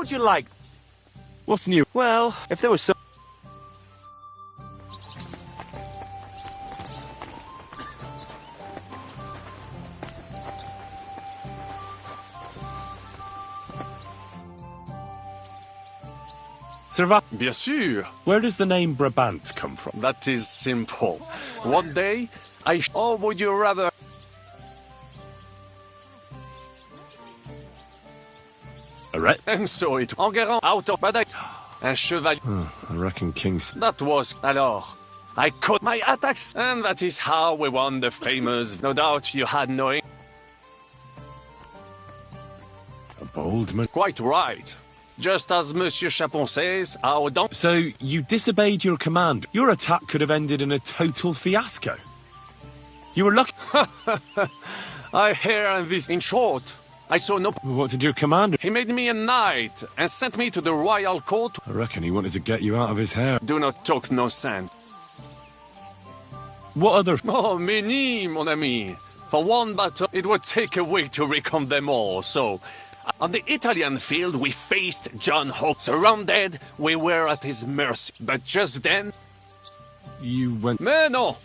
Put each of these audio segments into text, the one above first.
would you like? What's new? Well, if there was some... Bien sûr. Where does the name Brabant come from? That is simple. One day, or would you rather... Alright. And so it... Enguerrand out of... But un cheval... I reckon King's... That was... Alors... I caught my attacks, and that is how we won the famous... No doubt you had knowing... A bold man. Quite right. Just as Monsieur Chapon says, our don... So, you disobeyed your command. Your attack could have ended in a total fiasco. You were lucky... I hear this. In short, I saw no... What did your commander... He made me a knight and sent me to the royal court. I reckon he wanted to get you out of his hair. Do not talk no sense. What other... Oh, many, mon ami. For one battle, it would take a week to recount them all, so... On the Italian field, we faced John Hope. Surrounded, we were at his mercy. But just then... You went... Mais non!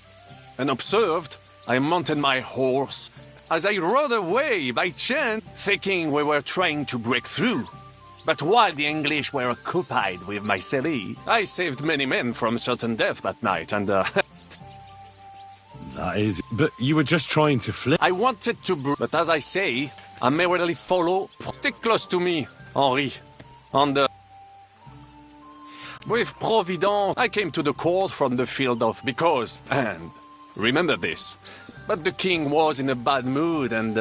And observed, I mounted my horse. As I rode away by chance, thinking we were trying to break through. But while the English were occupied with my Marseille, I saved many men from certain death that night, and That is... But you were just trying to flip... I wanted to but as I say, I may readily follow. Stick close to me, Henri. On the... With Providence, I came to the court from the field of... Because, and remember this, but the king was in a bad mood and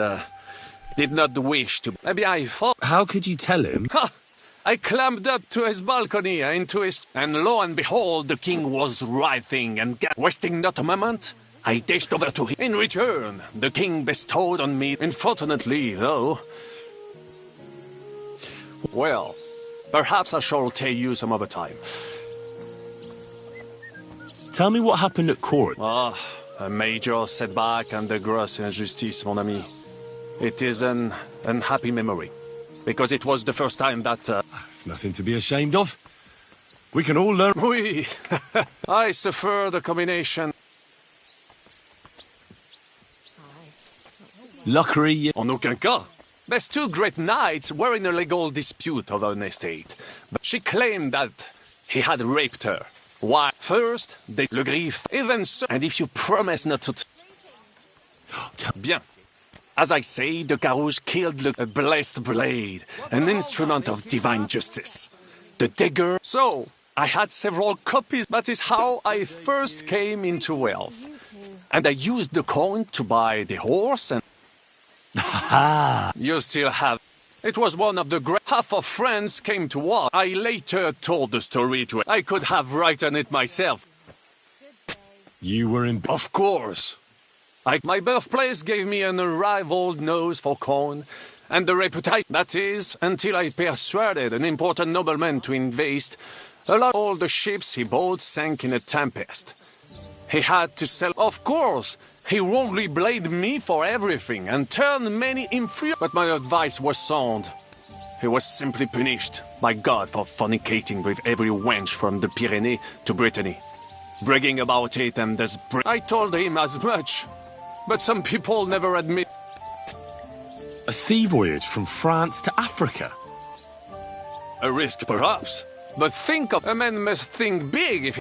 did not wish to... Maybe I thought... How could you tell him? Ha! I climbed up to his balcony into his... And lo and behold, the king was writhing and... Wasting not a moment, I dashed over to him. In return, the king bestowed on me... Unfortunately, though... Well, perhaps I shall tell you some other time. Tell me what happened at court. Ah, a major setback and a gross injustice, mon ami. It is an unhappy memory. Because it was the first time that... It's nothing to be ashamed of. We can all learn... Oui, I suffered a combination... Luckily... En aucun cas. These two great knights were in a legal dispute over an estate. But she claimed that he had raped her. Why? First, they le griffe, even so, and if you promise not to... Bien. As I say, the Carouge killed a blessed blade, an instrument of divine justice. The dagger... So, I had several copies. That is how I first came into wealth. And I used the coin to buy the horse and... Ha! You still have... It was one of the great... Half of France came to war. I later told the story to... I could have written it myself. You were in... Of course. My birthplace gave me an unrivaled nose for coin, and the reputation... That is, until I persuaded an important nobleman to invest. A lot of all the ships he bought sank in a tempest. He had to sell... Of course, he wrongly blamed me for everything and turned many inferior... But my advice was sound. He was simply punished by God for fornicating with every wench from the Pyrenees to Brittany. Bragging about it and this... I told him as much, but some people never admit... A sea voyage from France to Africa? A risk, perhaps. But think of... A man must think big if...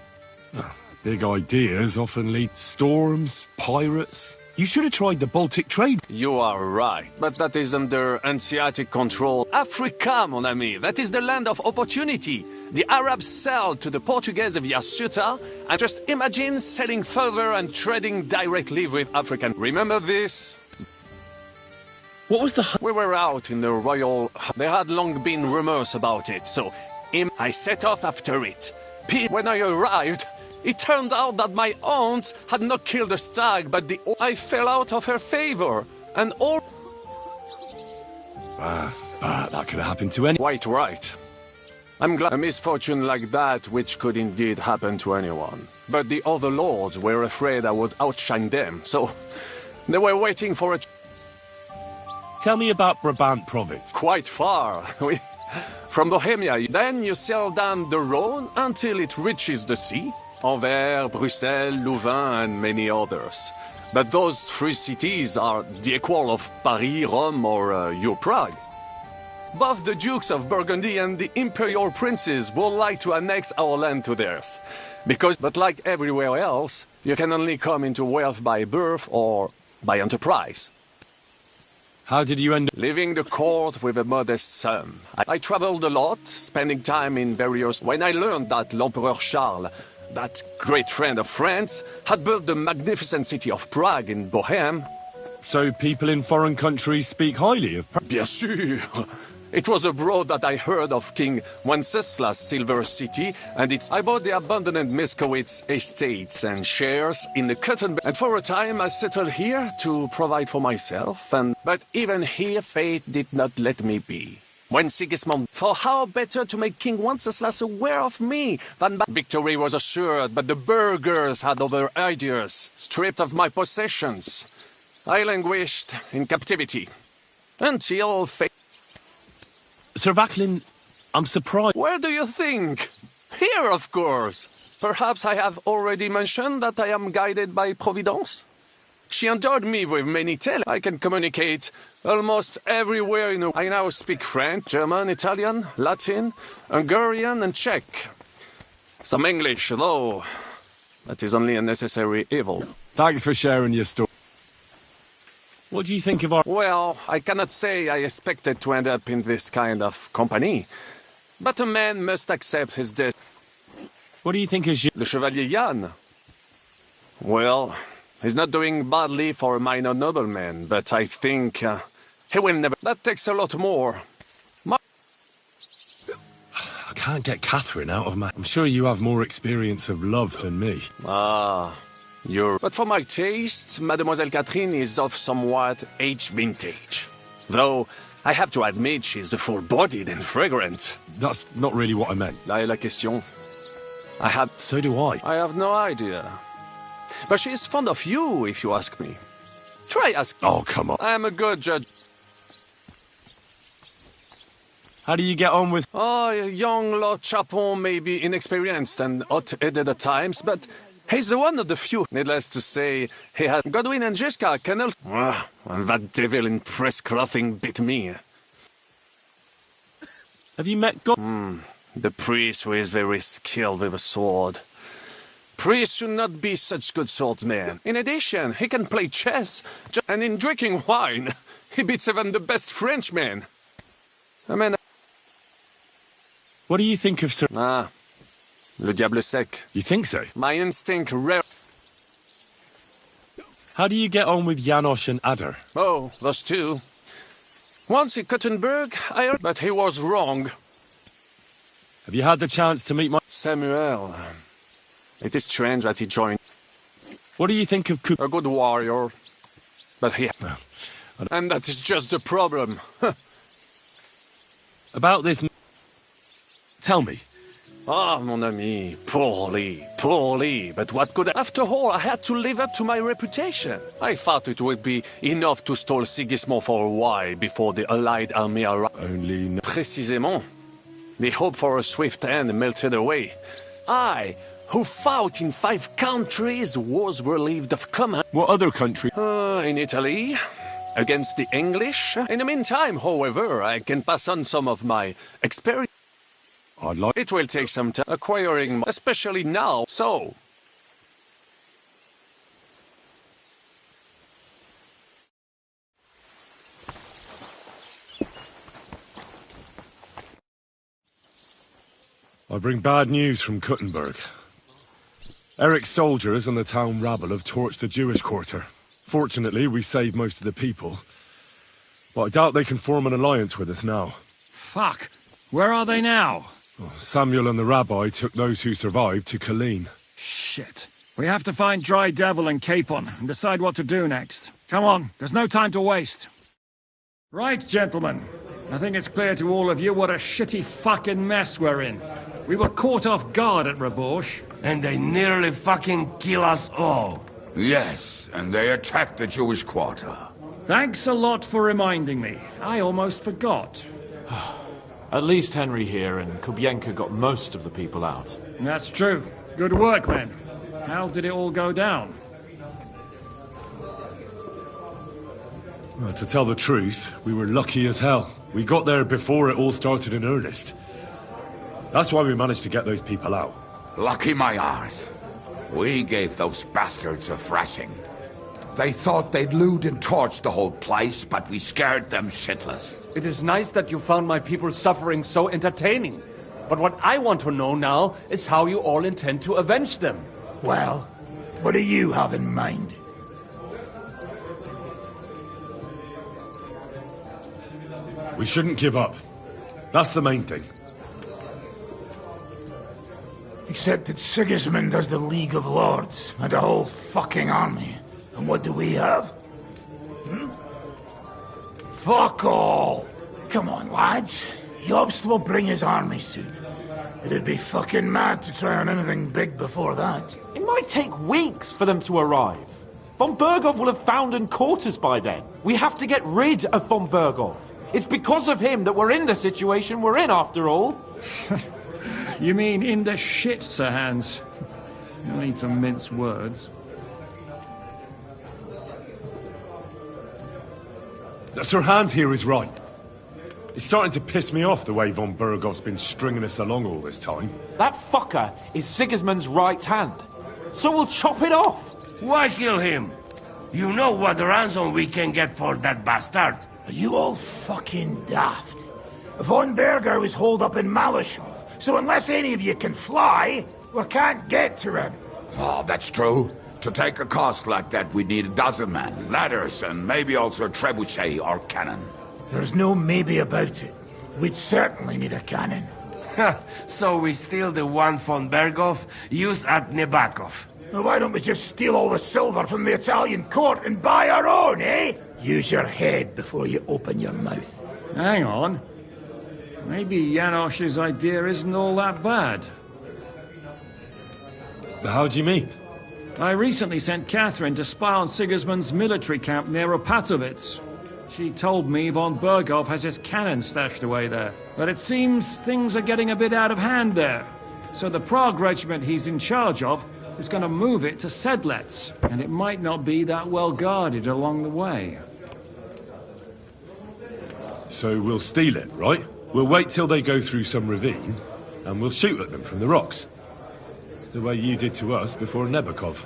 Big ideas often lead storms, pirates. You should have tried the Baltic trade. You are right, but that is under Hanseatic control. Africa, mon ami, that is the land of opportunity. The Arabs sell to the Portuguese via Ceuta, and just imagine sailing further and trading directly with African. Remember this? What was the... We were out in the royal... There had long been rumors about it, so I set off after it. When I arrived... It turned out that my aunt had not killed a stag, but I fell out of her favor, and all... that could have happened to anyone. Quite right. I'm glad a misfortune like that, which could indeed happen to anyone. But the other lords were afraid I would outshine them, so they were waiting for a... Tell me about Brabant province. Quite far. from Bohemia. Then you sail down the Rhone until it reaches the sea. Anvers, Bruxelles, Louvain, and many others. But those three cities are the equal of Paris, Rome, or your Prague. Both the Dukes of Burgundy and the Imperial Princes would like to annex our land to theirs. But like everywhere else, you can only come into wealth by birth or by enterprise. How did you end up? Leaving the court with a modest sum. I traveled a lot, spending time in various... When I learned that l'Empereur Charles, that great friend of France, had built the magnificent city of Prague in Bohème... So people in foreign countries speak highly of Prague? Bien sûr! It was abroad that I heard of King Wenceslaus' Silver City, and I bought the abandoned Miskowitz estates and shares in the cotton... And for a time I settled here to provide for myself, but even here fate did not let me be. When Sigismund... For how better to make King Wenceslaus aware of me than... Victory was assured, but the burghers had other ideas, stripped of my possessions. I languished in captivity, until fate... Sir Vaclin, I'm surprised. Where do you think? Here, of course. Perhaps I have already mentioned that I am guided by Providence? She endowed me with many talents. I can communicate almost everywhere in the... I now speak French, German, Italian, Latin, Hungarian, and Czech. Some English, though that is only a necessary evil. Thanks for sharing your story. What do you think of our... Well, I cannot say I expected to end up in this kind of company. But a man must accept his death. What do you think is... Le Chevalier Yann? Well, he's not doing badly for a minor nobleman, but I think he will never... That takes a lot more. I can't get Catherine out of my... I'm sure you have more experience of love than me. Ah... But for my tastes, Mademoiselle Catherine is of somewhat aged vintage. Though, I have to admit she's full-bodied and fragrant. That's not really what I meant. Là est la question. So do I. I have no idea. But she's fond of you, if you ask me. Try asking. Oh, come on. I'm a good judge. How do you get on with... Oh, young Lord Chapon may be inexperienced and hot-headed at times, but... He's the one of the few. Needless to say, he has... Godwin and Jessica can also... And that devil in press clothing bit me. Have you met God? The priest who is very skilled with a sword. Priests should not be such good swordsmen. In addition, he can play chess, and in drinking wine, he beats even the best Frenchmen. I mean... What do you think of Sir... Le diable sec. You think so? My instinct How do you get on with Janosch and Adder? Oh, those two. Once in Kuttenberg, I heard... But he was wrong. Have you had the chance to meet my... Samuel. It is strange that he joined. What do you think of A good warrior. But he... And that is just the problem. About this... Tell me. Ah, mon ami, poorly, but what could I... After all, I had to live up to my reputation. I thought it would be enough to stall Sigismund for a while before the Allied army arrived. Only... Précisément. The hope for a swift end melted away. I, who fought in 5 countries, was relieved of command. What other country? In Italy, against the English. In the meantime, however, I can pass on some of my experience. I'd like... It will take some time acquiring, especially now, so... I bring bad news from Kuttenberg. Eric's soldiers and the town rabble have torched the Jewish quarter. Fortunately, we saved most of the people. But I doubt they can form an alliance with us now. Fuck! Where are they now? Samuel and the rabbi took those who survived to Colleen. Shit. We have to find Dry Devil and Capon and decide what to do next. Come on, there's no time to waste. Right, gentlemen. I think it's clear to all of you what a shitty fucking mess we're in. We were caught off guard at Rabosh. And they nearly fucking kill us all. Yes, and they attacked the Jewish quarter. Thanks a lot for reminding me. I almost forgot. At least Henry here and Kubienka got most of the people out. That's true. Good work, men. How did it all go down? Well, to tell the truth, we were lucky as hell. We got there before it all started in earnest. That's why we managed to get those people out. Lucky my arse. We gave those bastards a thrashing. They thought they'd loot and torch the whole place, but we scared them shitless. It is nice that you found my people's suffering so entertaining. But what I want to know now is how you all intend to avenge them. Well, what do you have in mind? We shouldn't give up. That's the main thing. Except that Sigismund has the League of Lords and a whole fucking army. And what do we have? Fuck all! Come on, lads. Jobst will bring his army soon. It'd be fucking mad to try on anything big before that. It might take weeks for them to arrive. Von Berghoff will have found and caught us by then. We have to get rid of Von Berghoff. It's because of him that we're in the situation we're in, after all. You mean in the shit, Sir Hans? No need to mince words. Sir Hans here is right. It's starting to piss me off the way Von Berghoff's been stringing us along all this time. That fucker is Sigismund's right hand. So we'll chop it off. Why kill him? You know what ransom we can get for that bastard. Are you all fucking daft? Von Berger was holed up in Malashov, so unless any of you can fly, we can't get to him. Oh, that's true. To take a cost like that, we'd need a dozen men, ladders, and maybe also a trebuchet or cannon. There's no maybe about it. We'd certainly need a cannon. So we steal the one von Berghoff, used at Nebakov. Now why don't we just steal all the silver from the Italian court and buy our own, eh? Use your head before you open your mouth. Hang on. Maybe Janosch's idea isn't all that bad. How do you mean? I recently sent Catherine to spy on Sigismund's military camp near Opatovitz. She told me Von Berghoff has his cannon stashed away there. But it seems things are getting a bit out of hand there. So the Prague regiment he's in charge of is going to move it to Sedlets. And it might not be that well guarded along the way. So we'll steal it, right? We'll wait till they go through some ravine, and we'll shoot at them from the rocks. The way you did to us before Nebakov.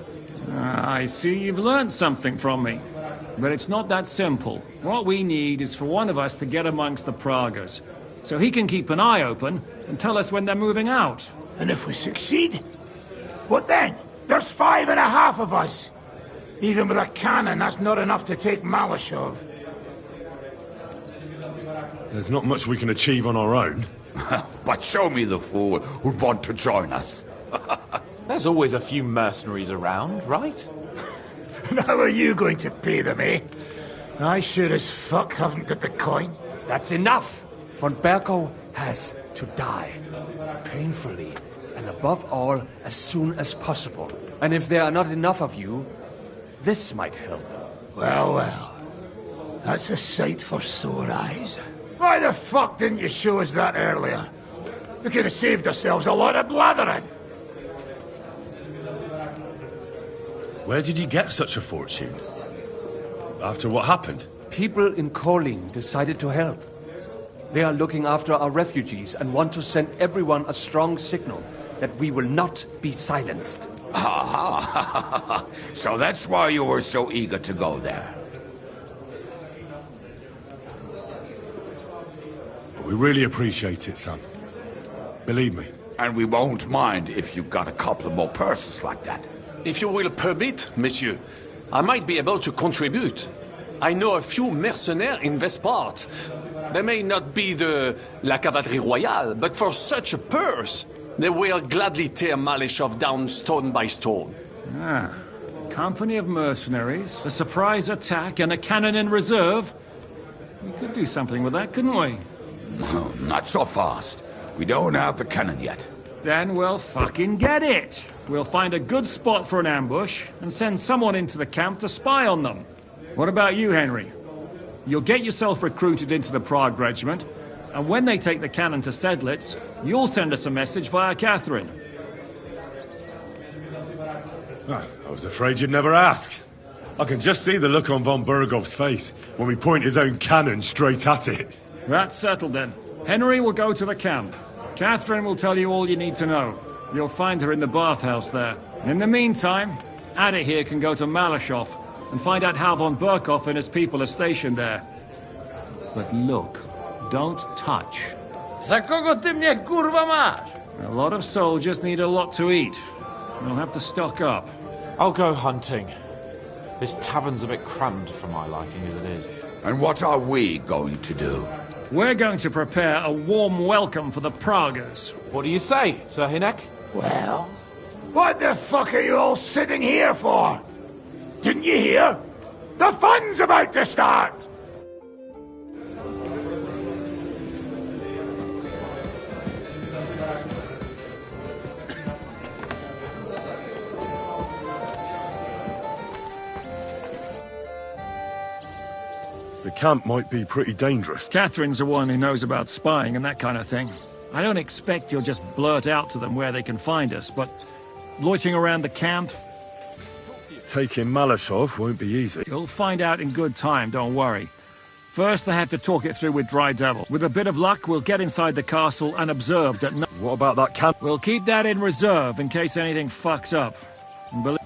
I see you've learned something from me. But it's not that simple. What we need is for one of us to get amongst the Pragas, so he can keep an eye open and tell us when they're moving out. And if we succeed? What then? There's 5.5 of us. Even with a cannon, that's not enough to take Malashov. There's not much we can achieve on our own. But show me the fool who'd want to join us. There's always a few mercenaries around, right? And how are you going to pay them, eh? I sure as fuck haven't got the coin. That's enough! Von Berghoff has to die. Painfully. And above all, as soon as possible. And if there are not enough of you, this might help. Well, well. That's a sight for sore eyes. Why the fuck didn't you show us that earlier? We could have saved ourselves a lot of blathering. Where did you get such a fortune? After what happened? People in Kolin decided to help. They are looking after our refugees and want to send everyone a strong signal that we will not be silenced. Aha! So that's why you were so eager to go there. We really appreciate it, son. Believe me. And we won't mind if you got a couple more purses like that. If you will permit, monsieur, I might be able to contribute. I know a few mercenaires in this part. They may not be la cavalerie royale, but for such a purse, they will gladly tear Malashov down stone by stone. Ah, company of mercenaries, a surprise attack, and a cannon in reserve. We could do something with that, couldn't we? No, not so fast. We don't have the cannon yet. Then we'll fucking get it. We'll find a good spot for an ambush and send someone into the camp to spy on them. What about you, Henry? You'll get yourself recruited into the Prague regiment, And when they take the cannon to Sedlitz, you'll send us a message via Catherine. Ah, I was afraid you'd never ask. I can just see the look on von Bergov's face when we point his own cannon straight at it. That's settled then. Henry will go to the camp. Catherine will tell you all you need to know. You'll find her in the bathhouse there. And in the meantime, Ada here can go to Malashov and find out how von Berkov and his people are stationed there. But look, don't touch. Za kogo ty mnie kurwa masz? A lot of soldiers need a lot to eat. You'll have to stock up. I'll go hunting. This tavern's a bit crammed for my liking as it is. And what are we going to do? We're going to prepare a warm welcome for the Pragas. What do you say, Sir Hinek? Well, what the fuck are you all sitting here for? Didn't you hear? The fun's about to start! The camp might be pretty dangerous. Catherine's the one who knows about spying and that kind of thing. I don't expect you'll just blurt out to them where they can find us, but loitering around the camp... Taking Malashov won't be easy. You'll find out in good time, don't worry. First, I had to talk it through with Dry Devil. With a bit of luck, we'll get inside the castle unobserved at night. What about that camp? We'll keep that in reserve in case anything fucks up. And believe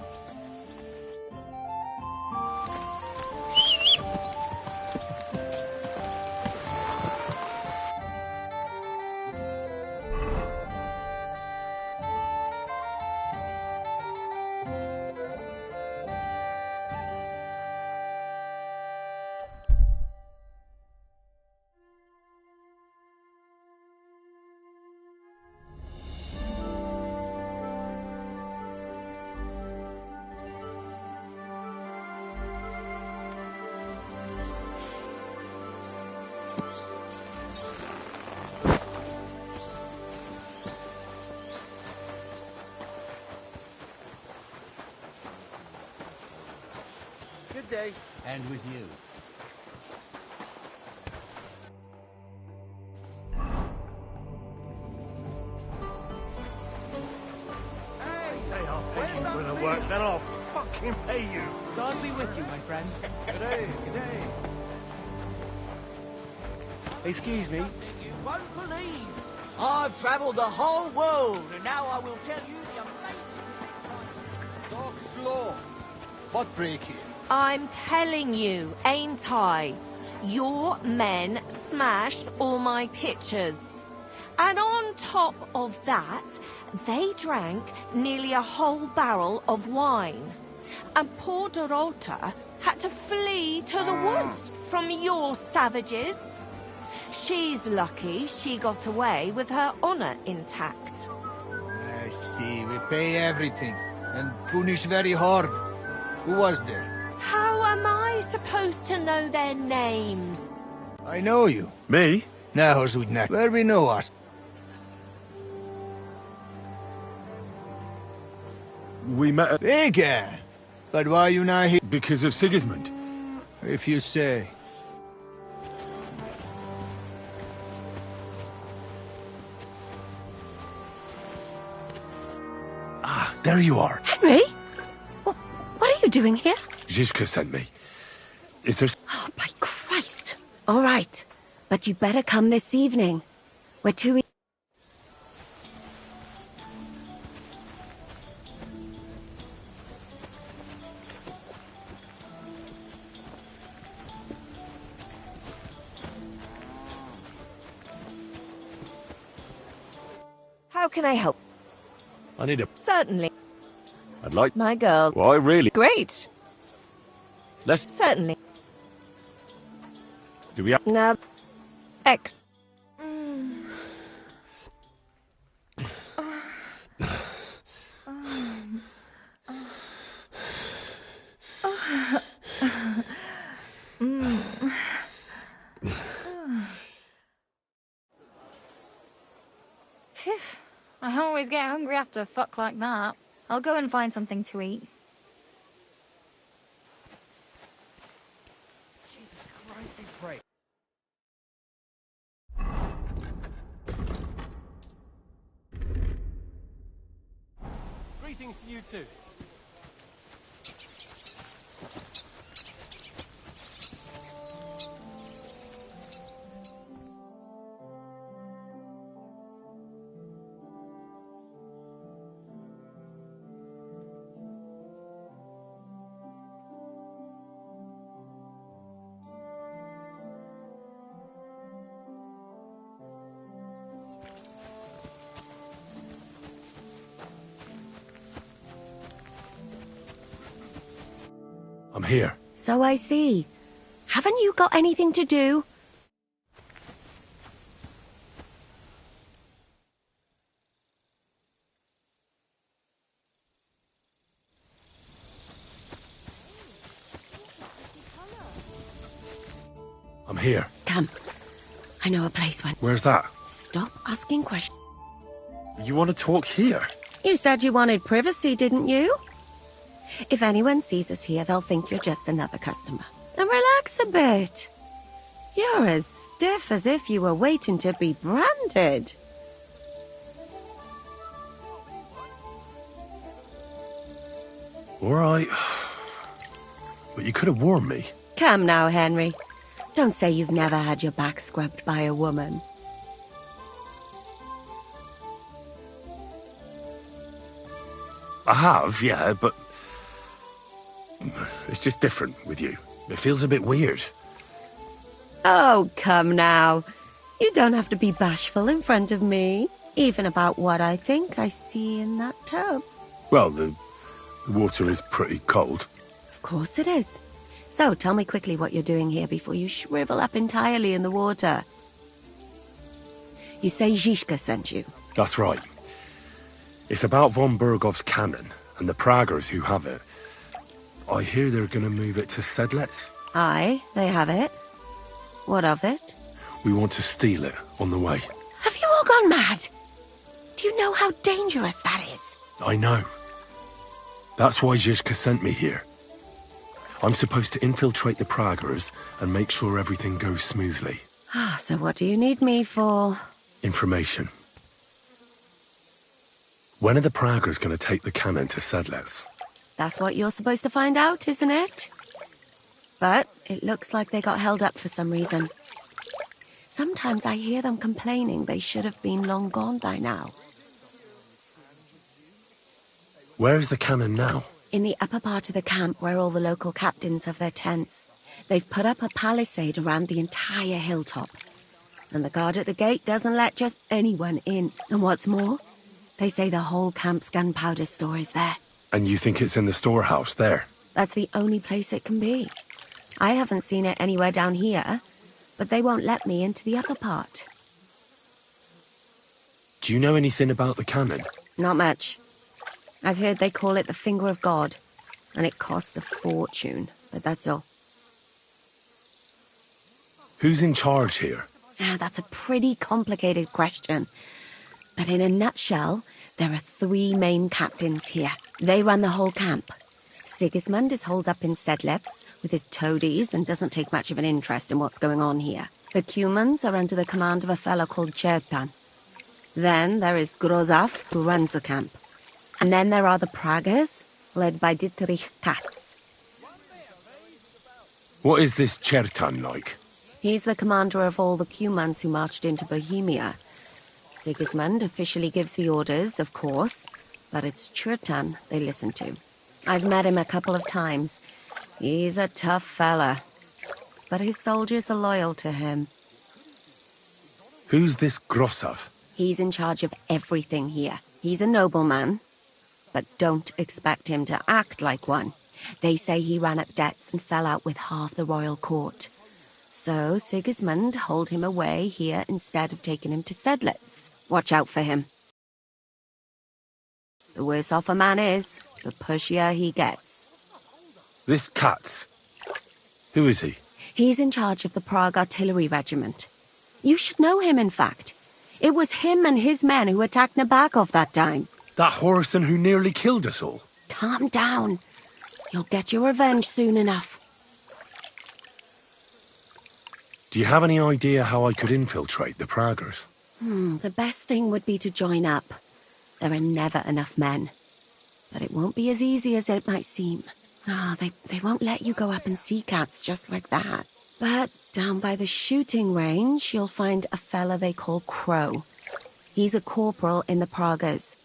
Good day. And with you. For the work, then I'll fucking pay you. God be with you, my friend. Good day, good day. Excuse me. You won't believe. I've travelled the whole world, and now I will tell you the amazing... Talk slow. What break here? I'm telling you, ain't I? Your men smashed all my pictures. And on top of that, they drank nearly a whole barrel of wine. And poor Dorota had to flee to the woods from your savages. She's lucky she got away with her honor intact. I see. We pay everything. And punish very hard. Who was there? How am I supposed to know their names? I know you. Me? Now, Zudnak, where we know us. We met at... Again. But why you not here? Because of Sigismund. If you say. Ah, there you are. Henry? What are you doing here? Zizka sent me. Is there... Oh, by Christ. All right. But you better come this evening. We're too... How can I help? I need a... Certainly. I'd like... My girl. Why, really? Great. Let's... Certainly. Do we have... Now... X. Phew. I always get hungry after a fuck like that. I'll go and find something to eat. Jesus Christ, we pray. Greetings to you too. I'm here. So I see. Haven't you got anything to do? I'm here. Come. I know a place when... Where's that? Stop asking questions. You want to talk here? You said you wanted privacy, didn't you? If anyone sees us here, they'll think you're just another customer. And relax a bit. You're as stiff as if you were waiting to be branded. All right. But you could have warned me. Come now, Henry. Don't say you've never had your back scrubbed by a woman. I have, yeah, but... it's just different with you. It feels a bit weird. Oh, come now. You don't have to be bashful in front of me. Even about what I think I see in that tub. Well, the water is pretty cold. Of course it is. So, tell me quickly what you're doing here before you shrivel up entirely in the water. You say Zizka sent you? That's right. It's about von Bergov's cannon and the Praggers who have it. I hear they're going to move it to Sedlets. Aye, they have it. What of it? We want to steal it on the way. Have you all gone mad? Do you know how dangerous that is? I know. That's why Zizka sent me here. I'm supposed to infiltrate the Praggers and make sure everything goes smoothly. Ah, so what do you need me for? Information. When are the Praggers going to take the cannon to Sedlets? That's what you're supposed to find out, isn't it? But it looks like they got held up for some reason. Sometimes I hear them complaining they should have been long gone by now. Where is the cannon now? In the upper part of the camp where all the local captains have their tents. They've put up a palisade around the entire hilltop. And the guard at the gate doesn't let just anyone in. And what's more, they say the whole camp's gunpowder store is there. And you think it's in the storehouse there? That's the only place it can be. I haven't seen it anywhere down here, but they won't let me into the upper part. Do you know anything about the cannon? Not much. I've heard they call it the Finger of God, and it costs a fortune, but that's all. Who's in charge here? That's a pretty complicated question. But in a nutshell, there are 3 main captains here. They run the whole camp. Sigismund is holed up in Sedlets with his toadies and doesn't take much of an interest in what's going on here. The Cumans are under the command of a fellow called Chertan. Then there is Grozaf, who runs the camp. And then there are the Praggers, led by Dietrich Katz. What is this Chertan like? He's the commander of all the Cumans who marched into Bohemia. Sigismund officially gives the orders, of course, but it's Chertan they listen to. I've met him a couple of times. He's a tough fella, but his soldiers are loyal to him. Who's this Grossav? He's in charge of everything here. He's a nobleman, but don't expect him to act like one. They say he ran up debts and fell out with half the royal court. So Sigismund holed him away here instead of taking him to Sedlets. Watch out for him. The worse off a man is, the pushier he gets. This Katz. Who is he? He's in charge of the Prague Artillery Regiment. You should know him, in fact. It was him and his men who attacked Nabakov that time. That Horson who nearly killed us all. Calm down. You'll get your revenge soon enough. Do you have any idea how I could infiltrate the Praggers? The best thing would be to join up. There are never enough men. But it won't be as easy as it might seem. Oh, they won't let you go up and see cats just like that. But down by the shooting range, you'll find a fella they call Crow. He's a corporal in the Pragas.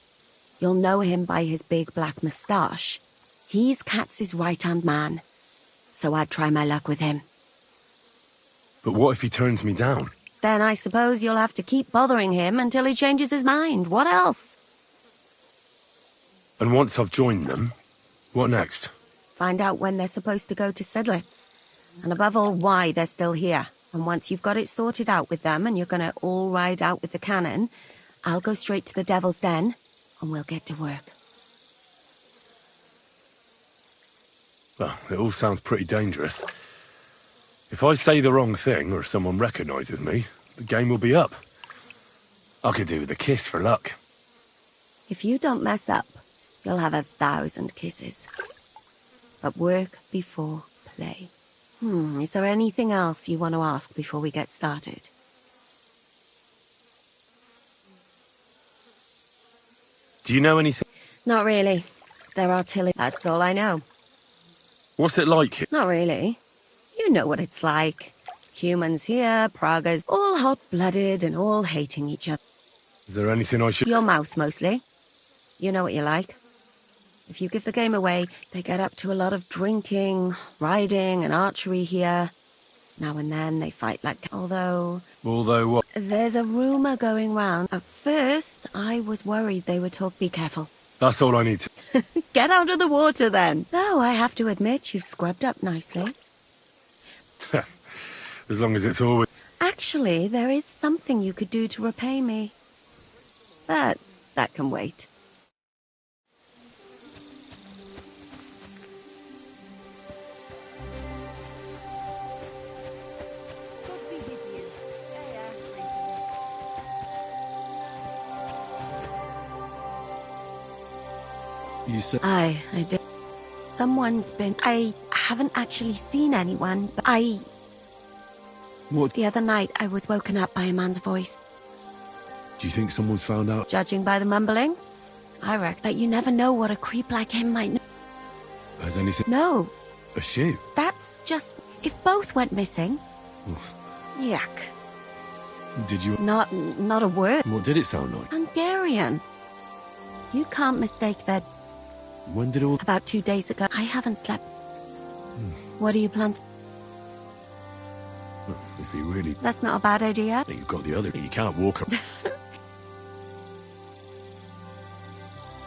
You'll know him by his big black moustache. He's Katz's right-hand man. So I'd try my luck with him. But what if he turns me down? Then I suppose you'll have to keep bothering him until he changes his mind. What else? And once I've joined them, what next? Find out when they're supposed to go to Sedlitz. And above all, why they're still here. And once you've got it sorted out with them and you're gonna all ride out with the cannon, I'll go straight to the Devil's Den and we'll get to work. Well, it all sounds pretty dangerous. If I say the wrong thing or someone recognizes me, the game will be up. I could do with a kiss for luck. If you don't mess up, you'll have 1,000 kisses. But work before play. Is there anything else you want to ask before we get started? Do you know anything? Not really. They're artillery. That's all I know. What's it like here? Not really. You know what it's like. Humans here, Pragas, all hot-blooded and all hating each other. Is there anything I should... Your mouth, mostly. You know what you like. If you give the game away, they get up to a lot of drinking, riding and archery here. Now and then they fight like... Although what? There's a rumour going round. At first, I was worried they would talk. Be careful. That's all I need to... Get out of the water, then. Though I have to admit, you've scrubbed up nicely. As long as it's always... Actually, there is something you could do to repay me. But that can wait. You said... I did. Someone's been... I haven't actually seen anyone, but What? The other night, I was woken up by a man's voice. Do you think someone's found out? Judging by the mumbling, I reckon. But you never know what a creep like him might know. Has anything... No. A ship? That's just... If both went missing... Oof. Yuck. Did you... Not a word. What did it sound like? Hungarian. You can't mistake that. When did it all... About 2 days ago. I haven't slept. What do you plan to... Well, if you really... That's not a bad idea. You've got the other... You can't walk up...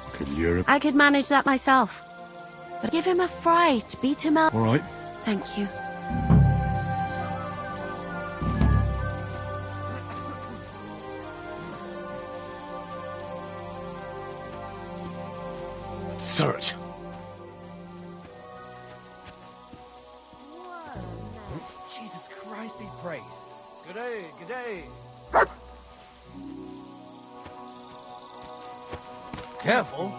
I could lure him... I could manage that myself. But give him a fright. Beat him up. All right. Thank you. Search. Jesus Christ be praised. Good day, good day. Careful.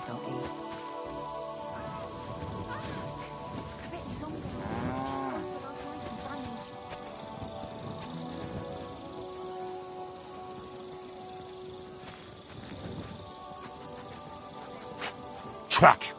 Track.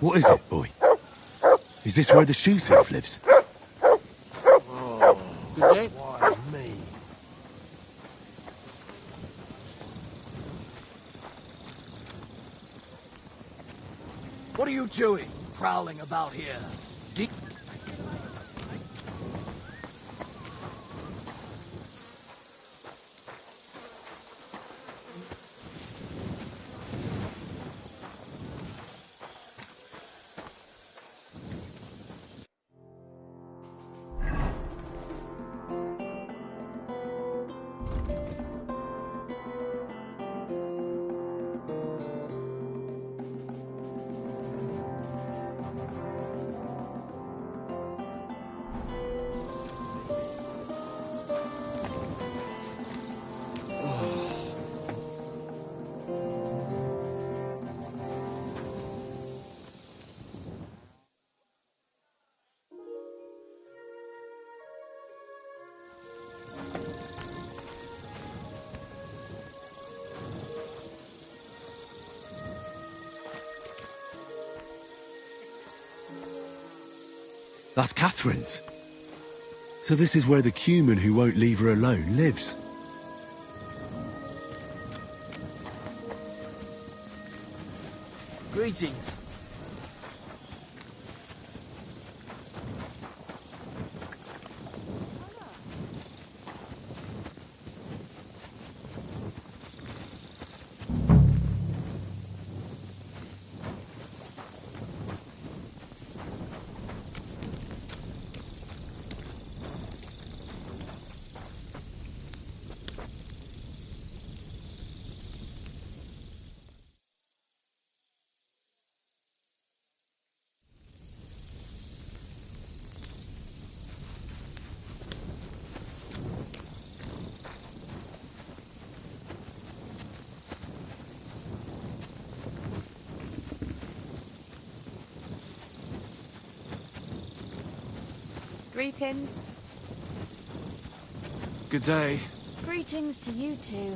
What is it, boy? Is this where the shoe thief lives? Good day. Why me? What are you doing, prowling about here? That's Catherine's. So this is where the Cuman who won't leave her alone lives. Greetings. Greetings. Good day. Greetings to you too.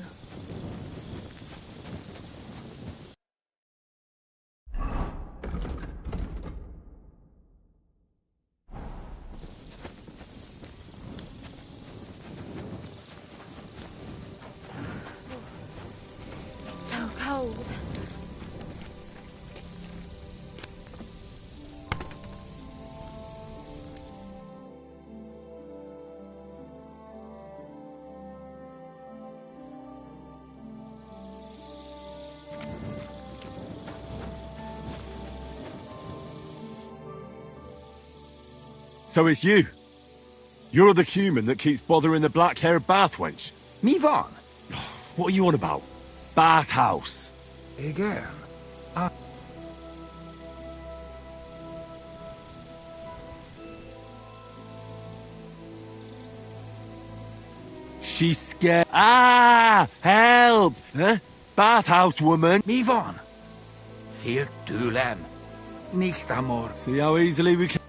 So cold. So it's you. You're the Cuman that keeps bothering the black-haired bath wench. Me Vaughn. What are you on about? Bathhouse. Again. She's scared. Ah! Help! Huh? Bathhouse woman. Me Vaughn. Fear du lem. Nicht amor. See how easily we can...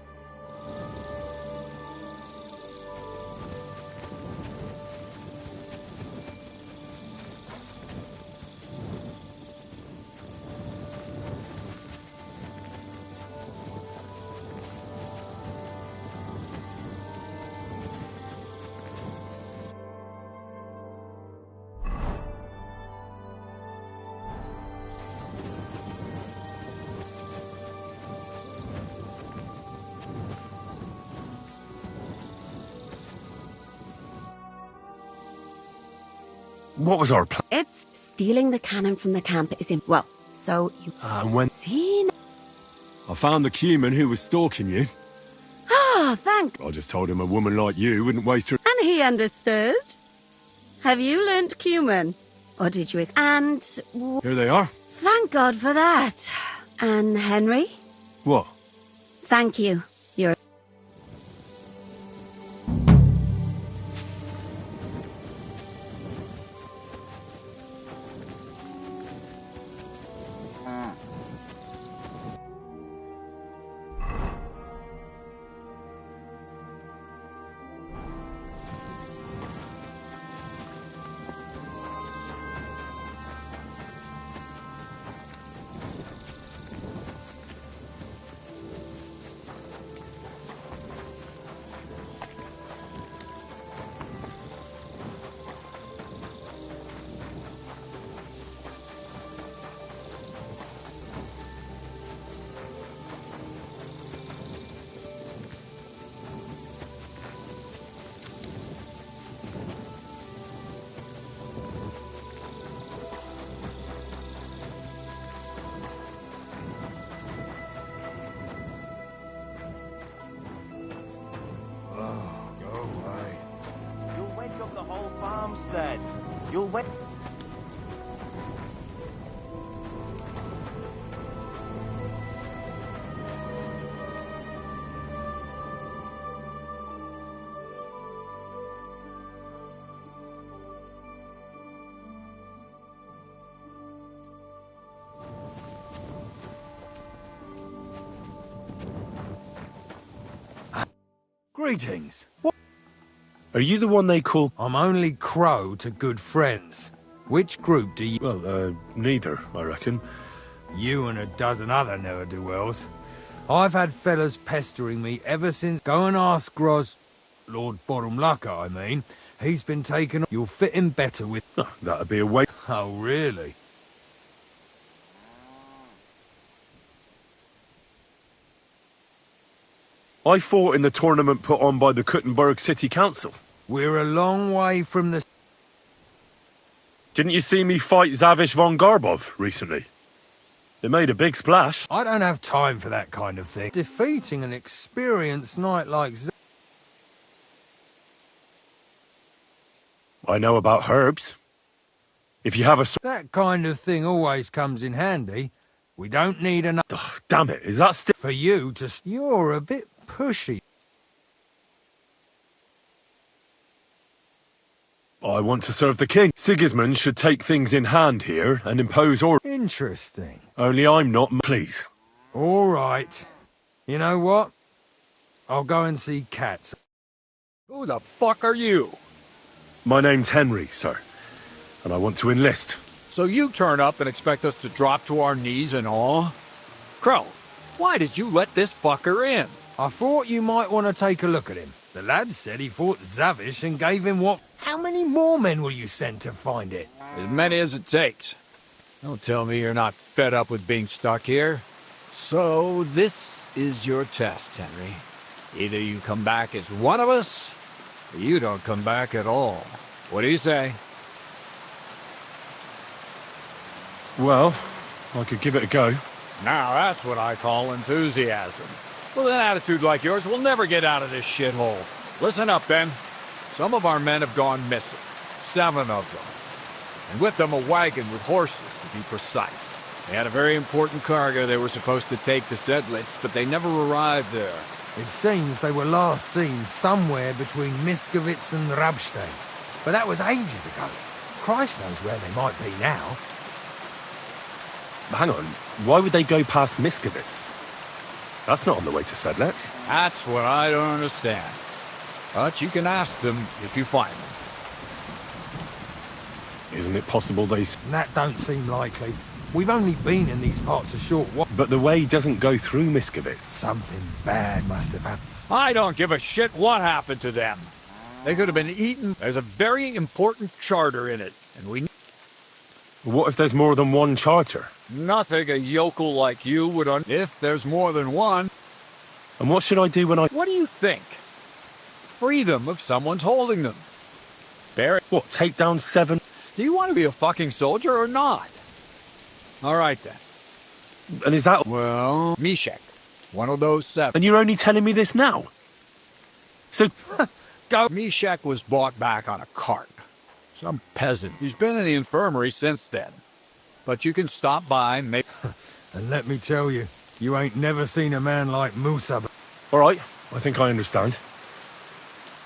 What was our plan? It's stealing the cannon from the camp is in... Well, so you... And when... Seen... I found the Cuman who was stalking you. Ah, thank... I just told him a woman like you wouldn't waste her... And he understood. Have you learnt Cuman? Or did you... And... Here they are. Thank God for that. And Henry? What? Thank you. You're... your farmstead. You'll wait. Greetings. Are you the one they call... I'm only Crow to good friends. Which group do you... Well, neither, I reckon. You and a dozen other ne'er-do-wells. I've had fellas pestering me ever since... Go and ask Gros... Lord Borumlaka, I mean. He's been taken... You'll fit in better with... Oh, that'd be a waste. Oh, really? I fought in the tournament put on by the Kuttenberg City Council. We're a long way from the... Didn't you see me fight Zavish von Garbov recently? It made a big splash. I don't have time for that kind of thing. Defeating an experienced knight like I know about herbs. If you have a... That kind of thing always comes in handy. We don't need enough... Oh, damn it, is that still... For you to... You're a bit pushy. I want to serve the king. Sigismund should take things in hand here and impose order. Interesting. Only I'm not... Please. All right. You know what? I'll go and see Cats. Who the fuck are you? My name's Henry, sir. And I want to enlist. So you turn up and expect us to drop to our knees in awe? Crow, why did you let this fucker in? I thought you might want to take a look at him. The lad said he fought Zavish and gave him what... How many more men will you send to find it? As many as it takes. Don't tell me you're not fed up with being stuck here. So this is your test, Henry. Either you come back as one of us, or you don't come back at all. What do you say? Well, I could give it a go. Now that's what I call enthusiasm. With an attitude like yours, we'll never get out of this shithole. Listen up, then. Some of our men have gone missing. 7 of them. And with them a wagon with horses, to be precise. They had a very important cargo they were supposed to take to Sedlitz, but they never arrived there. It seems they were last seen somewhere between Miskovitz and Rabstein. But that was ages ago. Christ knows where they might be now. Hang on, why would they go past Miskovitz? That's not on the way to Sedlitz. That's what I don't understand. But you can ask them if you find them. Isn't it possible they... That don't seem likely. We've only been in these parts a short while. But the way doesn't go through Miskovitz. Something bad must have happened. I don't give a shit what happened to them. They could have been eaten. There's a very important charter in it, and we... What if there's more than one charter? Nothing a yokel like you would if there's more than one. And what should I do when I... What do you think? Free them if someone's holding them. Barry... What, take down 7? Do you want to be a fucking soldier or not? All right, then. And is that... Well... Mishek. One of those 7. And you're only telling me this now? So... Go... Mishek was bought back on a cart. Some peasant. He's been in the infirmary since then. But you can stop by and make... And let me tell you, you ain't never seen a man like Musa. All right, I think I understand.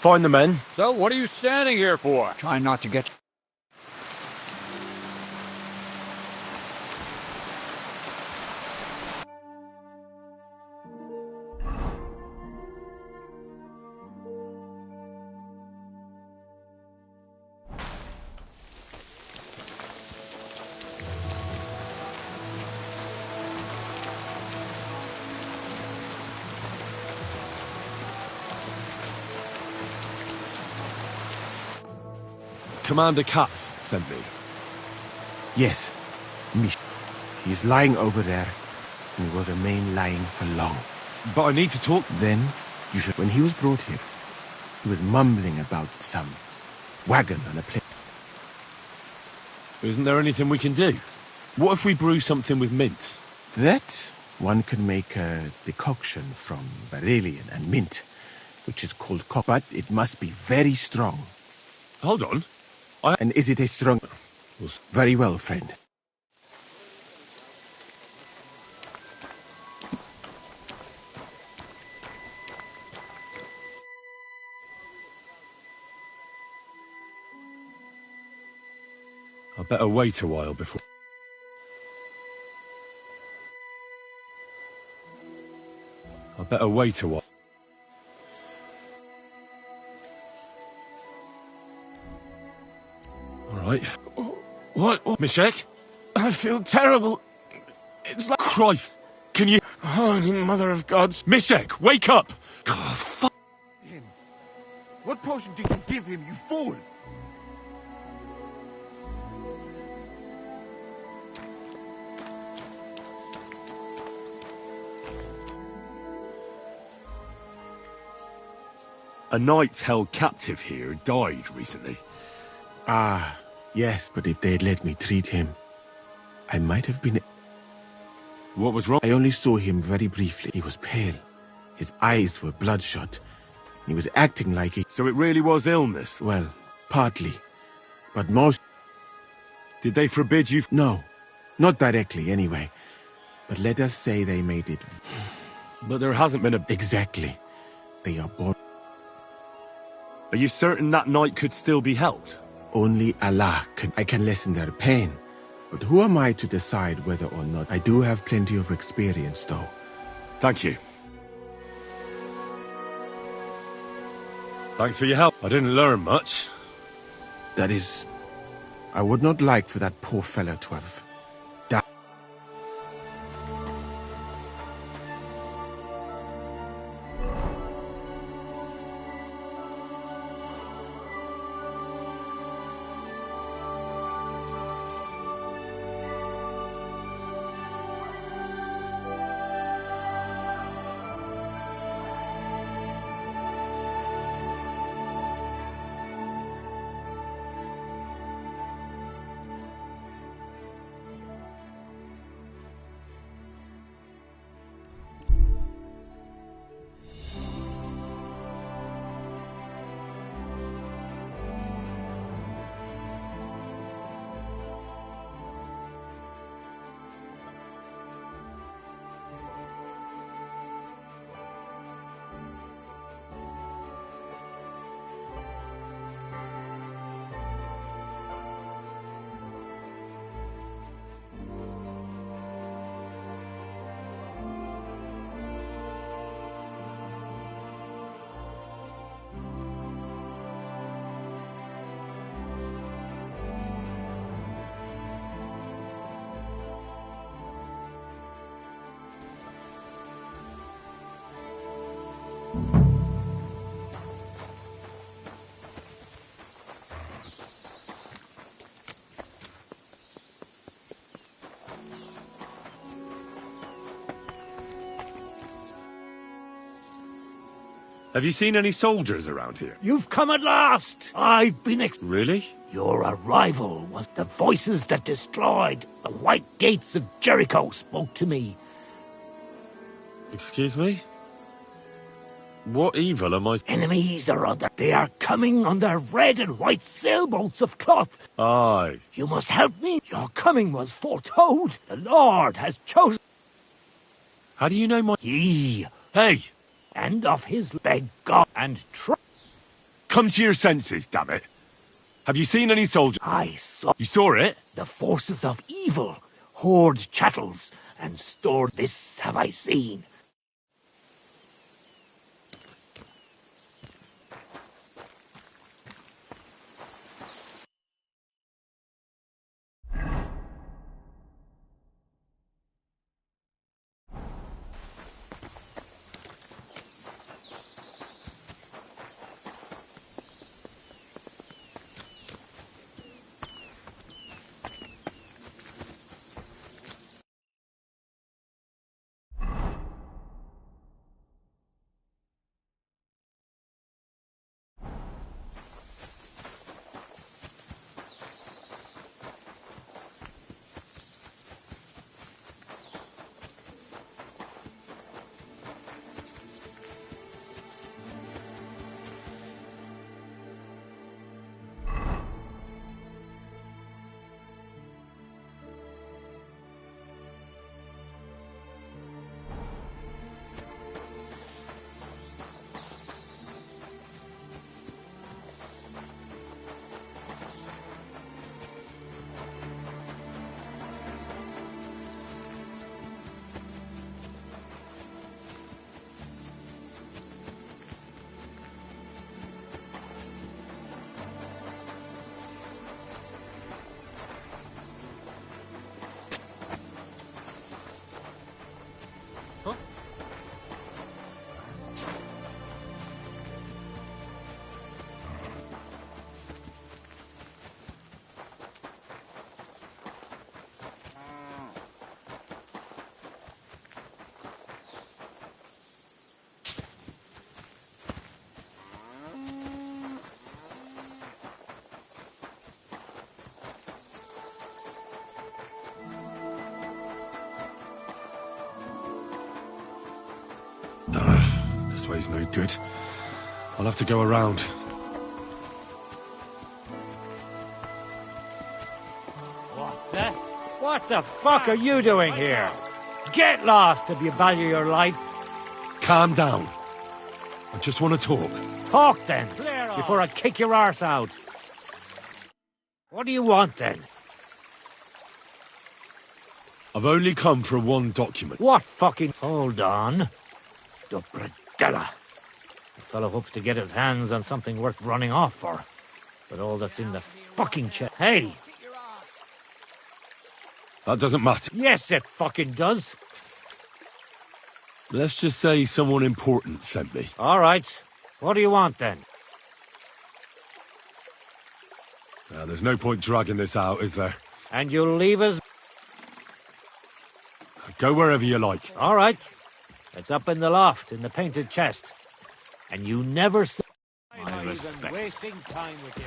Find the men. So what are you standing here for? Try not to get... Commander Katz sent me. Yes, Mish. He is lying over there, and will remain lying for long. But I need to talk... Then, you should... When he was brought here, he was mumbling about some wagon on a plane. Isn't there anything we can do? What if we brew something with mint? That one can make a decoction from Varelian and mint, which is called cock, but it must be very strong. Hold on. And is it a strong... Very well, friend. I better wait a while before... I better wait a while. All right. What? Mishek? I feel terrible. It's like... Christ! Can you... Holy Mother of God. Mishek, wake up! Oh, fuck him. What potion did you give him, you fool? A knight held captive here died recently. Ah, yes, but if they'd let me treat him, I might have been... What was wrong? I only saw him very briefly. He was pale. His eyes were bloodshot. He was acting like he... So it really was illness? Well, partly. But most... Did they forbid you... No, not directly anyway. But let us say they made it... But there hasn't been a... Exactly. They are born... Are you certain that knight could still be helped? Only Allah can... I can lessen their pain. But who am I to decide whether or not? I do have plenty of experience, though. Thank you. Thanks for your help. I didn't learn much. That is... I would not like for that poor fellow to have... died. Have you seen any soldiers around here? You've come at last! I've been Really? Your arrival was the voices that destroyed the white gates of Jericho spoke to me. Excuse me? What evil am I... Enemies or other, they are coming on their red and white sailboats of cloth. Aye. You must help me. Your coming was foretold. The Lord has chosen... How do you know my... Ye. Hey! And of his beg God and trust. Come to your senses, damn it. Have you seen any soldiers? I saw... You saw it? The forces of evil hoard chattels and store... This have I seen. way's no good. I'll have to go around. What the fuck are you doing here? Get lost if you value your life. Calm down. I just want to talk. Talk then, before I kick your arse out. What do you want then? I've only come for one document. What fucking... Hold on. The Bradella. The fellow hopes to get his hands on something worth running off for. But all that's in the fucking chest... Hey! That doesn't matter. Yes, it fucking does. Let's just say someone important sent me. All right. What do you want then? There's no point dragging this out, is there? And you'll leave us... Go wherever you like. All right. It's up in the loft, in the painted chest. And you never say... My respect. Wasting time with you.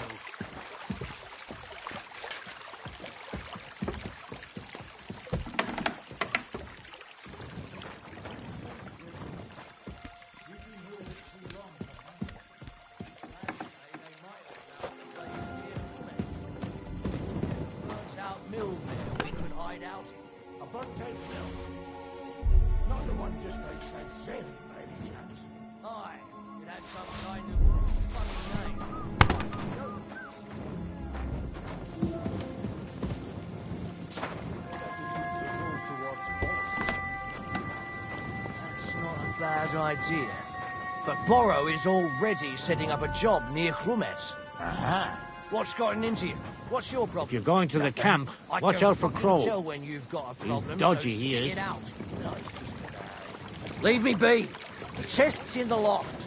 Not the one just outside Sailing, by any chance. Aye, it had some kind of funny name. That's not a bad idea. But Borrow is already setting up a job near Hrumet. Aha. What's gotten into you? What's your problem? If you're going to the camp, watch out for Crow. Tell when you've got a problem, He's dodgy, so he stick is. it out. Leave me be. The chest's in the loft.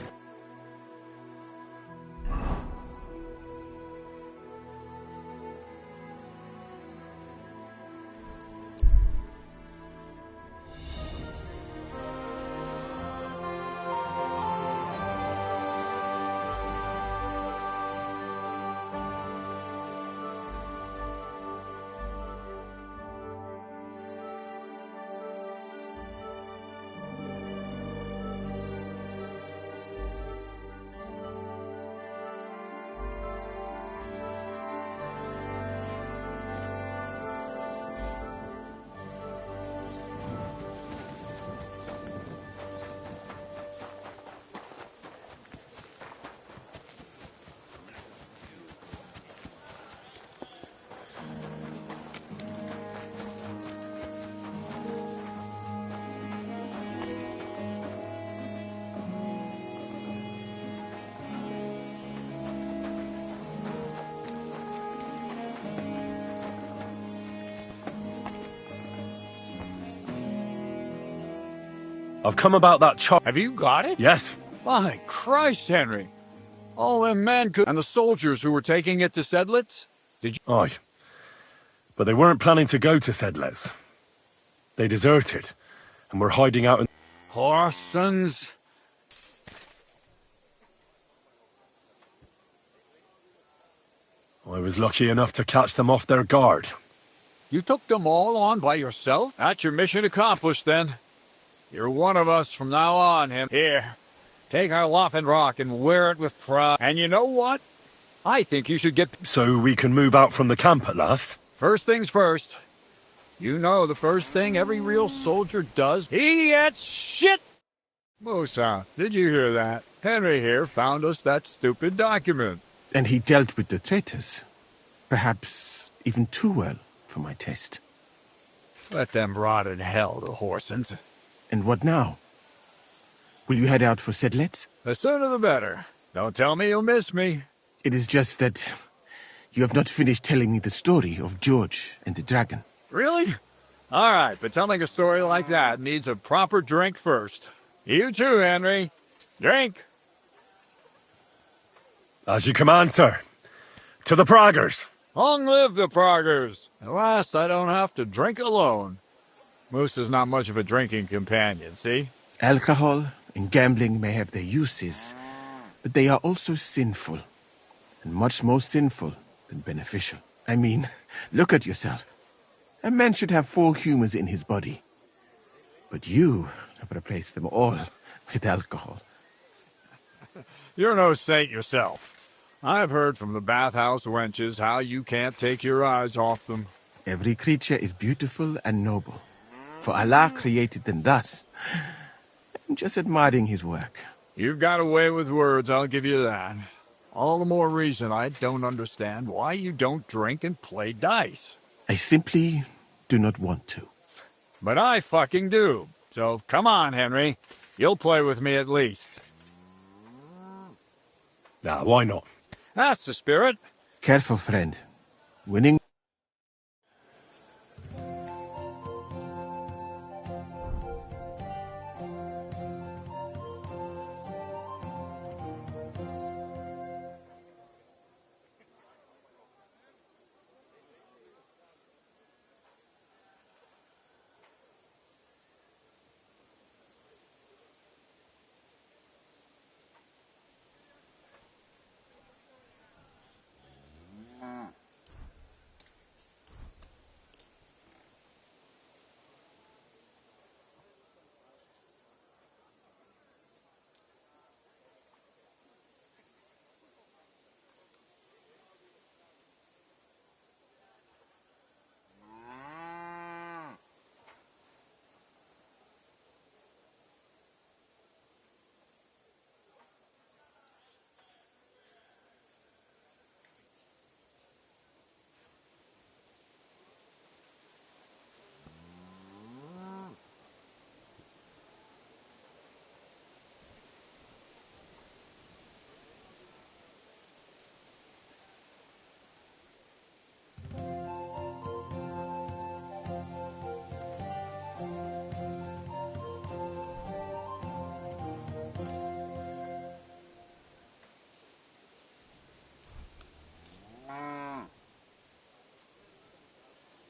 I've come about that chop. Have you got it? Yes. My Christ, Henry. All them men could... And the soldiers who were taking it to Sedlitz? Did you... Aye. But they weren't planning to go to Sedlitz. They deserted, and were hiding out in... Horsons. I was lucky enough to catch them off their guard. You took them all on by yourself? That's your mission accomplished, then. You're one of us from now on, Henry. Here, take our Loffen Rock and wear it with pride. And you know what? I think you should get... So we can move out from the camp at last? First things first. You know the first thing every real soldier does? He gets shit! Musa, did you hear that? Henry here found us that stupid document. And he dealt with the traitors. Perhaps even too well for my taste. Let them rot in hell, the Horsons. And what now? Will you head out for Sedlitz? The sooner the better. Don't tell me you'll miss me. It is just that you have not finished telling me the story of George and the dragon. Really? All right, but telling a story like that needs a proper drink first. You too, Henry. Drink. As you command, sir. To the Praggers. Long live the Praggers. At last I don't have to drink alone. Moose is not much of a drinking companion, see? Alcohol and gambling may have their uses, but they are also sinful. And much more sinful than beneficial. I mean, look at yourself. A man should have 4 humors in his body. But you have replaced them all with alcohol. You're no saint yourself. I've heard from the bathhouse wenches how you can't take your eyes off them. Every creature is beautiful and noble, for Allah created them thus. I'm just admiring his work. You've got a way with words, I'll give you that. All the more reason I don't understand why you don't drink and play dice. I simply do not want to. But I fucking do. So come on, Henry. You'll play with me at least. Nah, why not? That's the spirit. Careful, friend. Winning...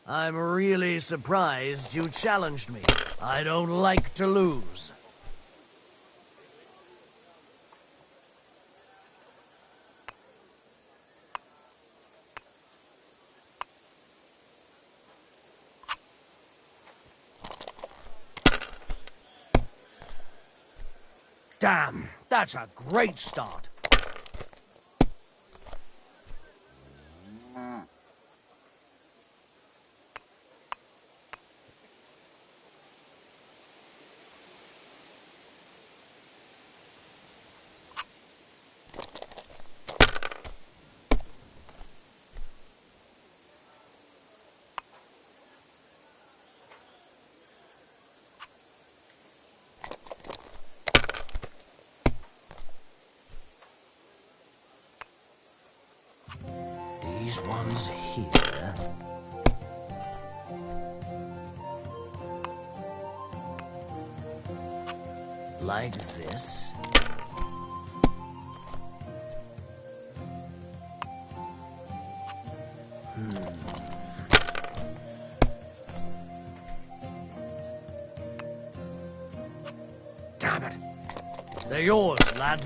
I'm really surprised you challenged me. I don't like to lose. Damn, that's a great start. These ones here. Like this. Damn it. They're yours, lad.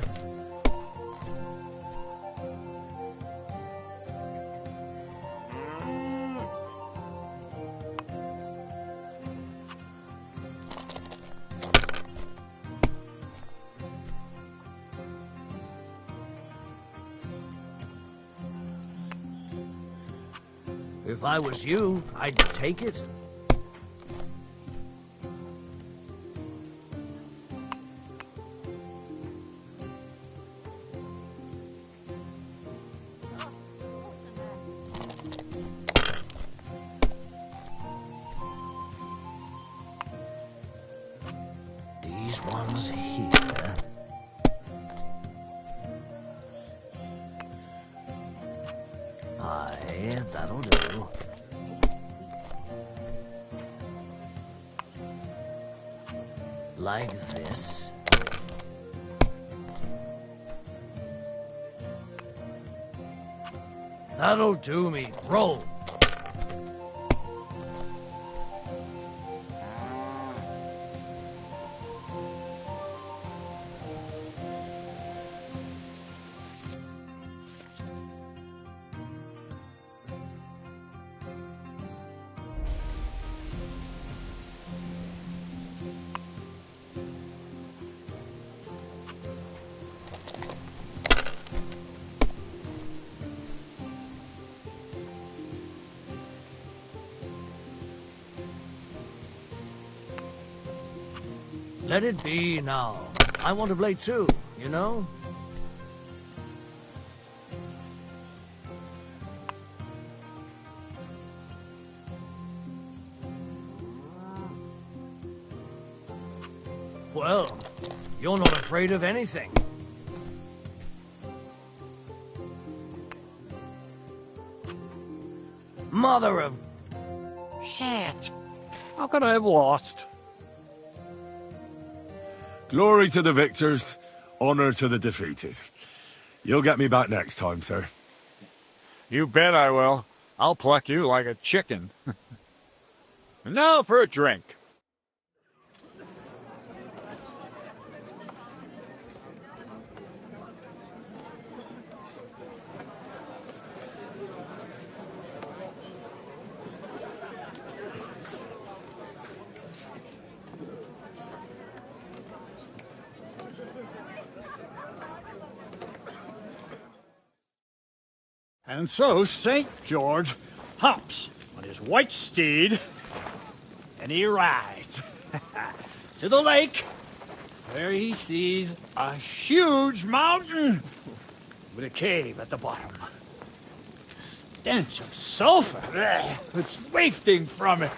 If I was you, I'd take it. These ones here. Aye, that'll do. Like this. That'll do me. Roll. Let it be now. I want to play too, you know? Well, you're not afraid of anything. Mother of... Shit. How could I have lost? Glory to the victors, honor to the defeated. You'll get me back next time, sir. You bet I will. I'll pluck you like a chicken. And now for a drink. And so St. George hops on his white steed, and he rides to the lake, where he sees a huge mountain with a cave at the bottom. Stench of sulfur, it's wafting from it.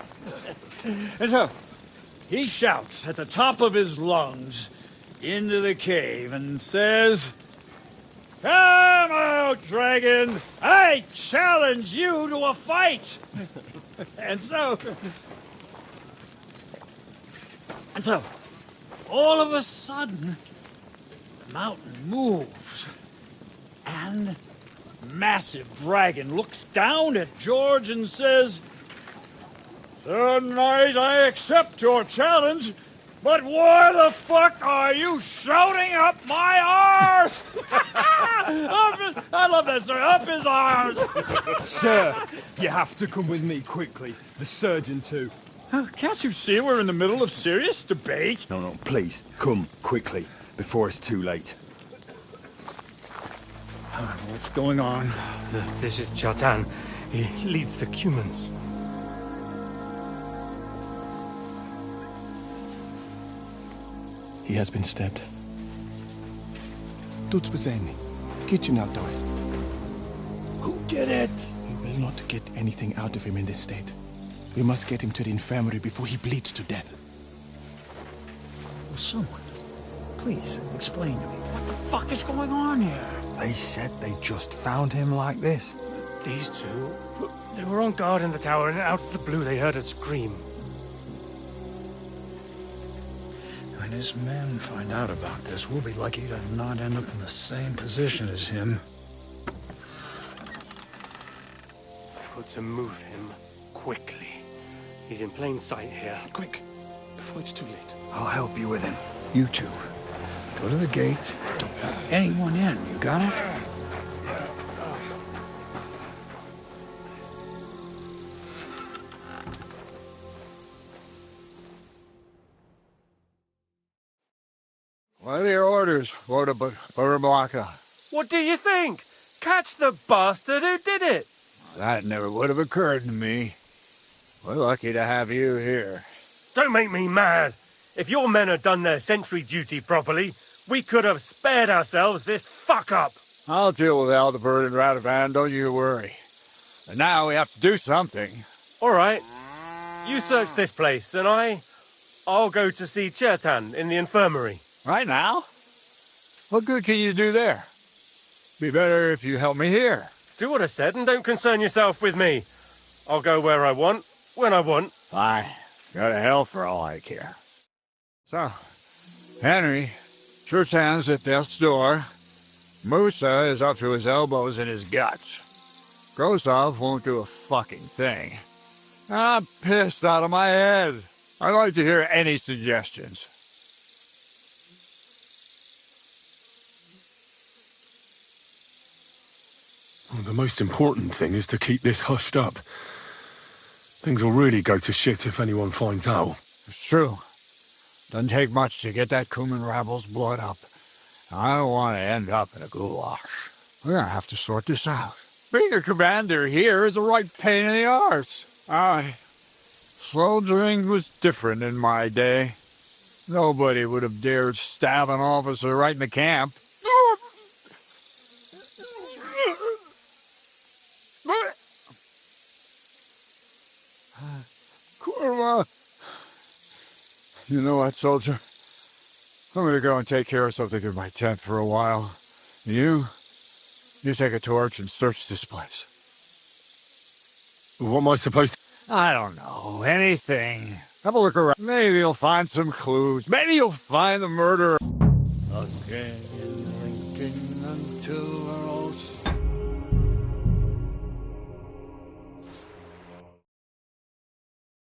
And so he shouts at the top of his lungs into the cave and says, "Come out, dragon! I challenge you to a fight!" And so, all of a sudden, the mountain moves, and massive dragon looks down at George and says, "Sir Knight, I accept your challenge, but why the fuck are you shouting up my arse?" I love that, sir. Up his arse. Sir, you have to come with me quickly. The surgeon too. Can't you see we're in the middle of serious debate? No, please, come quickly, before it's too late. What's going on? This is Chatan. He leads the Cumans. He has been stabbed. Tuts bezeni. Kitchen outdoors. Who did it? We will not get anything out of him in this state. We must get him to the infirmary before he bleeds to death. Will someone, please, explain to me what the fuck is going on here? They said they just found him like this. These two, they were on guard in the tower, and out of the blue they heard a scream. When his men find out about this, we'll be lucky to not end up in the same position as him. Got to move him quickly. He's in plain sight here. Quick, before it's too late. I'll help you with him. You two, go to the gate. Don't let anyone in. You got it? What are your orders, Lord of Burumlaka? What do you think? Catch the bastard who did it! That never would have occurred to me. We're lucky to have you here. Don't make me mad. If your men had done their sentry duty properly, we could have spared ourselves this fuck-up. I'll deal with Aldebert and Radovan, don't you worry. And now we have to do something. All right. You search this place, and I'll go to see Chertan in the infirmary. Right now? What good can you do there? Be better if you help me here. Do what I said and don't concern yourself with me. I'll go where I want, when I want. Fine. Go to hell for all I care. So, Henry, Chertan's at death's door. Musa is up to his elbows in his guts. Grosov won't do a fucking thing. I'm pissed out of my head. I'd like to hear any suggestions. Well, the most important thing is to keep this hushed up. Things will really go to shit if anyone finds out. It's true. Doesn't take much to get that Cuman rabble's blood up. I don't want to end up in a goulash. We're gonna have to sort this out. Being a commander here is a right pain in the arse. Soldiering was different in my day. Nobody would have dared stab an officer right in the camp. Kurwa! You know what, soldier? I'm gonna go and take care of something in my tent for a while. And you take a torch and search this place. What am I supposed to... I don't know. Anything. Have a look around. Maybe you'll find some clues. Maybe you'll find the murderer. Again, drinking until